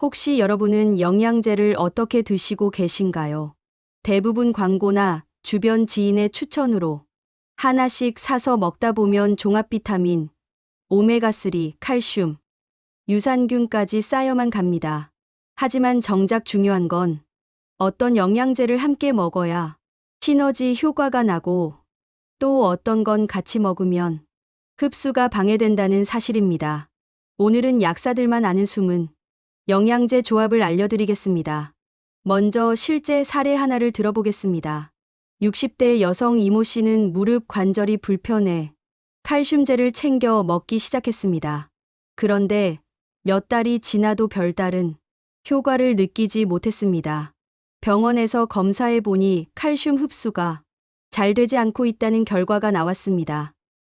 혹시 여러분은 영양제를 어떻게 드시고 계신가요? 대부분 광고나 주변 지인의 추천으로 하나씩 사서 먹다 보면 종합 비타민, 오메가3, 칼슘, 유산균까지 쌓여만 갑니다. 하지만 정작 중요한 건 어떤 영양제를 함께 먹어야 시너지 효과가 나고 또 어떤 건 같이 먹으면 흡수가 방해된다는 사실입니다. 오늘은 약사들만 아는 숨은 영양제 조합을 알려드리겠습니다. 먼저 실제 사례 하나를 들어보겠습니다. 60대 여성 이모 씨는 무릎 관절이 불편해 칼슘제를 챙겨 먹기 시작했습니다. 그런데 몇 달이 지나도 별다른 효과를 느끼지 못했습니다. 병원에서 검사해 보니 칼슘 흡수가 잘 되지 않고 있다는 결과가 나왔습니다.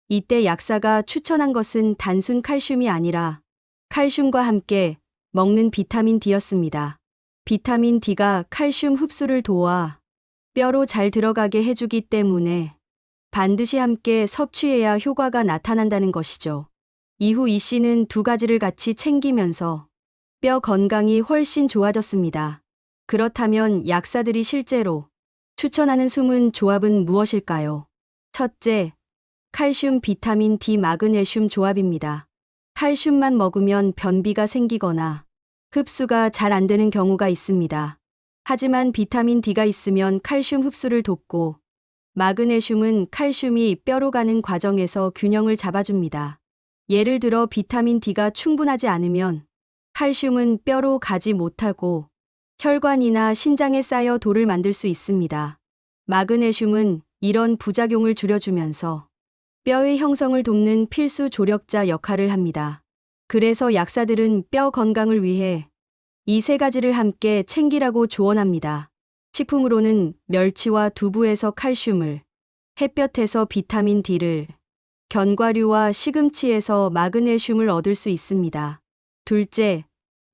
이때 약사가 추천한 것은 단순 칼슘이 아니라 칼슘과 함께 먹는 비타민 D였습니다. 비타민 D가 칼슘 흡수를 도와 뼈로 잘 들어가게 해주기 때문에 반드시 함께 섭취해야 효과가 나타난다는 것이죠. 이후 이 씨는 두 가지를 같이 챙기면서 뼈 건강이 훨씬 좋아졌습니다. 그렇다면 약사들이 실제로 추천하는 숨은 조합은 무엇일까요? 첫째, 칼슘 비타민 D 마그네슘 조합입니다. 칼슘만 먹으면 변비가 생기거나 흡수가 잘 안 되는 경우가 있습니다. 하지만 비타민 D가 있으면 칼슘 흡수를 돕고 마그네슘은 칼슘이 뼈로 가는 과정에서 균형을 잡아줍니다. 예를 들어 비타민 D가 충분하지 않으면 칼슘은 뼈로 가지 못하고 혈관이나 신장에 쌓여 돌을 만들 수 있습니다. 마그네슘은 이런 부작용을 줄여주면서 뼈의 형성을 돕는 필수 조력자 역할을 합니다. 그래서 약사들은 뼈 건강을 위해 이 세 가지를 함께 챙기라고 조언합니다. 식품으로는 멸치와 두부에서 칼슘을, 햇볕에서 비타민 D를, 견과류와 시금치에서 마그네슘을 얻을 수 있습니다. 둘째,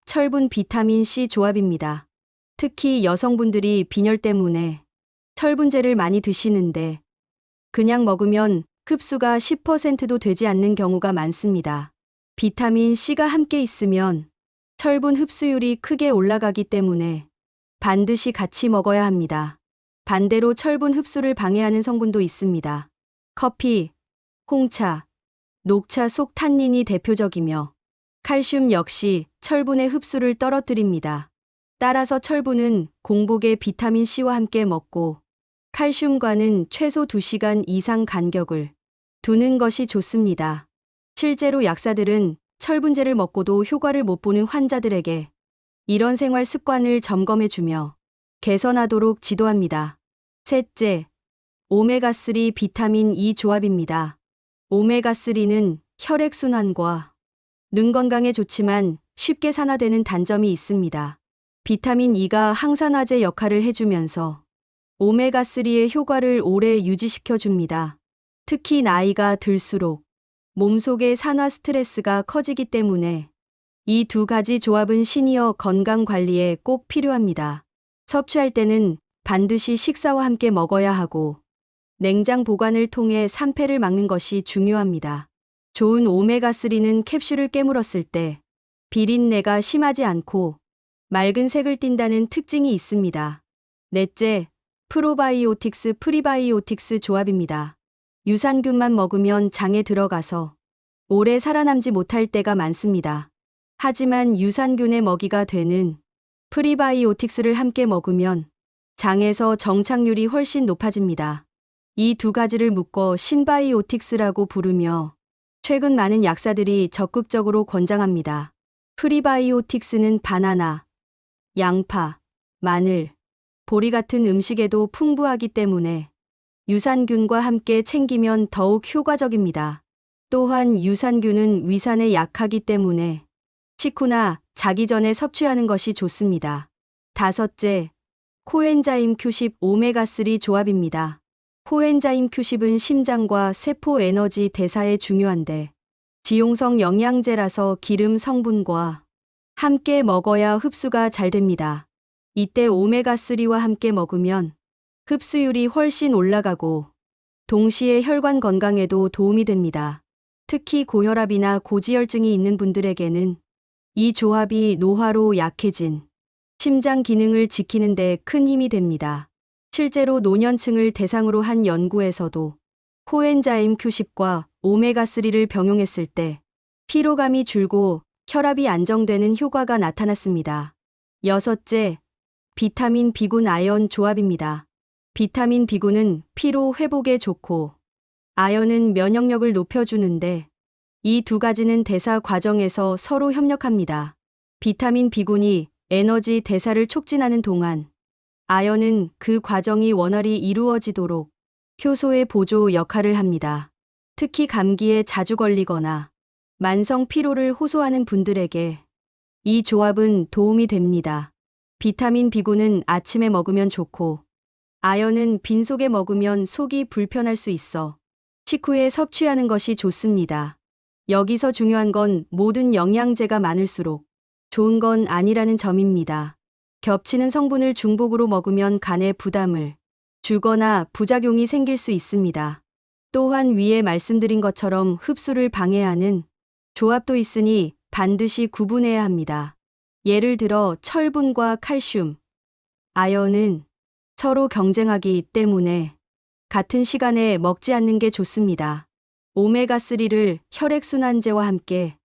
철분 비타민 C 조합입니다. 특히 여성분들이 빈혈 때문에 철분제를 많이 드시는데 그냥 먹으면 흡수가 10%도 되지 않는 경우가 많습니다. 비타민 C가 함께 있으면 철분 흡수율이 크게 올라가기 때문에 반드시 같이 먹어야 합니다. 반대로 철분 흡수를 방해하는 성분도 있습니다. 커피, 홍차, 녹차 속 탄닌이 대표적이며 칼슘 역시 철분의 흡수를 떨어뜨립니다. 따라서 철분은 공복에 비타민 C와 함께 먹고 칼슘과는 최소 2시간 이상 간격을 두는 것이 좋습니다. 실제로 약사들은 철분제를 먹고도 효과를 못 보는 환자들에게 이런 생활 습관을 점검해주며 개선하도록 지도합니다. 셋째, 오메가3 비타민 E 조합입니다. 오메가3는 혈액순환과 눈 건강에 좋지만 쉽게 산화되는 단점이 있습니다. 비타민 E가 항산화제 역할을 해주면서 오메가3의 효과를 오래 유지시켜줍니다. 특히 나이가 들수록 몸속의 산화 스트레스가 커지기 때문에 이 두 가지 조합은 시니어 건강 관리에 꼭 필요합니다. 섭취할 때는 반드시 식사와 함께 먹어야 하고 냉장 보관을 통해 산패를 막는 것이 중요합니다. 좋은 오메가3는 캡슐을 깨물었을 때 비린내가 심하지 않고 맑은 색을 띈다는 특징이 있습니다. 넷째, 프로바이오틱스 프리바이오틱스 조합입니다. 유산균만 먹으면 장에 들어가서 오래 살아남지 못할 때가 많습니다. 하지만 유산균의 먹이가 되는 프리바이오틱스를 함께 먹으면 장에서 정착률이 훨씬 높아집니다. 이 두 가지를 묶어 신바이오틱스라고 부르며 최근 많은 약사들이 적극적으로 권장합니다. 프리바이오틱스는 바나나, 양파, 마늘, 보리 같은 음식에도 풍부하기 때문에 유산균과 함께 챙기면 더욱 효과적입니다. 또한 유산균은 위산에 약하기 때문에 식후나 자기 전에 섭취하는 것이 좋습니다. 다섯째, 코엔자임 Q10 오메가3 조합입니다. 코엔자임 Q10은 심장과 세포 에너지 대사에 중요한데 지용성 영양제라서 기름 성분과 함께 먹어야 흡수가 잘 됩니다. 이때 오메가3와 함께 먹으면 흡수율이 훨씬 올라가고 동시에 혈관 건강에도 도움이 됩니다. 특히 고혈압이나 고지혈증이 있는 분들에게는 이 조합이 노화로 약해진 심장 기능을 지키는 데 큰 힘이 됩니다. 실제로 노년층을 대상으로 한 연구에서도 코엔자임 Q10과 오메가3를 병용했을 때 피로감이 줄고 혈압이 안정되는 효과가 나타났습니다. 여섯째, 비타민 B군 아연 조합입니다. 비타민 B군은 피로 회복에 좋고 아연은 면역력을 높여주는데 이 두 가지는 대사 과정에서 서로 협력합니다. 비타민 B군이 에너지 대사를 촉진하는 동안 아연은 그 과정이 원활히 이루어지도록 효소의 보조 역할을 합니다. 특히 감기에 자주 걸리거나 만성 피로를 호소하는 분들에게 이 조합은 도움이 됩니다. 비타민 B군은 아침에 먹으면 좋고 아연은 빈속에 먹으면 속이 불편할 수 있어 식후에 섭취하는 것이 좋습니다. 여기서 중요한 건 모든 영양제가 많을수록 좋은 건 아니라는 점입니다. 겹치는 성분을 중복으로 먹으면 간에 부담을 주거나 부작용이 생길 수 있습니다. 또한 위에 말씀드린 것처럼 흡수를 방해하는 조합도 있으니 반드시 구분해야 합니다. 예를 들어 철분과 칼슘, 아연은 서로 경쟁하기 때문에 같은 시간에 먹지 않는 게 좋습니다. 오메가3를 혈액순환제와 함께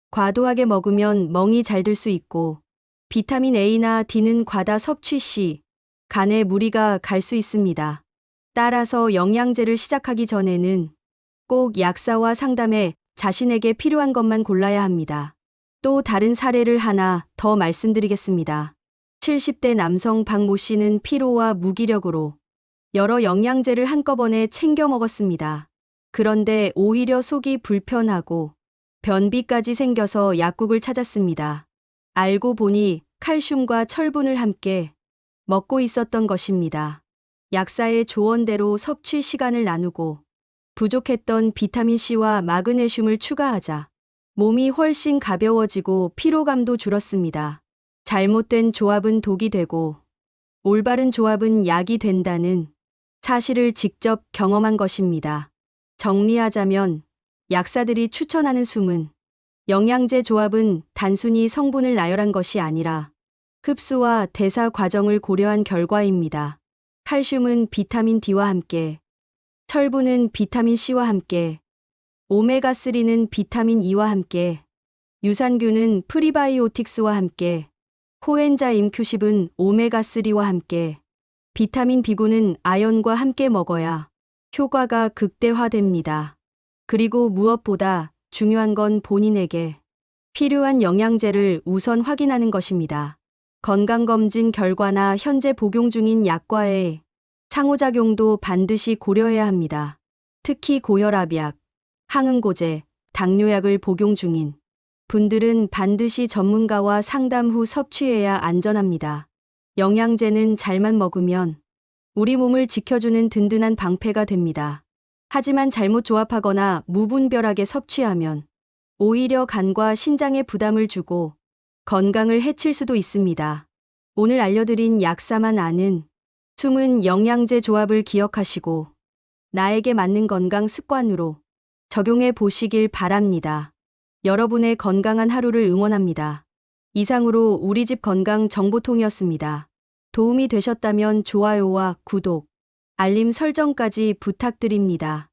과도하게 먹으면 멍이 잘 들 수 있고 비타민 A나 D는 과다 섭취 시 간에 무리가 갈 수 있습니다. 따라서 영양제를 시작하기 전에는 꼭 약사와 상담해 자신에게 필요한 것만 골라야 합니다. 또 다른 사례를 하나 더 말씀드리겠습니다. 70대 남성 박모 씨는 피로와 무기력으로 여러 영양제를 한꺼번에 챙겨 먹었습니다. 그런데 오히려 속이 불편하고 변비까지 생겨서 약국을 찾았습니다. 알고 보니 칼슘과 철분을 함께 먹고 있었던 것입니다. 약사의 조언대로 섭취 시간을 나누고 부족했던 비타민C와 마그네슘을 추가하자 몸이 훨씬 가벼워지고 피로감도 줄었습니다. 잘못된 조합은 독이 되고 올바른 조합은 약이 된다는 사실을 직접 경험한 것입니다. 정리하자면 약사들이 추천하는 숨은 영양제 조합은 단순히 성분을 나열한 것이 아니라 흡수와 대사 과정을 고려한 결과입니다. 칼슘은 비타민 D와 함께, 철분은 비타민 C와 함께, 오메가3는 비타민 E와 함께, 유산균은 프리바이오틱스와 함께, 코엔자임 Q10은 오메가3와 함께, 비타민 B군은 아연과 함께 먹어야 효과가 극대화됩니다. 그리고 무엇보다 중요한 건 본인에게 필요한 영양제를 우선 확인하는 것입니다. 건강검진 결과나 현재 복용 중인 약과의 상호작용도 반드시 고려해야 합니다. 특히 고혈압약, 항응고제, 당뇨약을 복용 중인 분들은 반드시 전문가와 상담 후 섭취해야 안전합니다. 영양제는 잘만 먹으면 우리 몸을 지켜주는 든든한 방패가 됩니다. 하지만 잘못 조합하거나 무분별하게 섭취하면 오히려 간과 신장에 부담을 주고 건강을 해칠 수도 있습니다. 오늘 알려드린 약사만 아는 숨은 영양제 조합을 기억하시고 나에게 맞는 건강 습관으로 적용해 보시길 바랍니다. 여러분의 건강한 하루를 응원합니다. 이상으로 우리집 건강 정보통이었습니다. 도움이 되셨다면 좋아요와 구독, 알림 설정까지 부탁드립니다.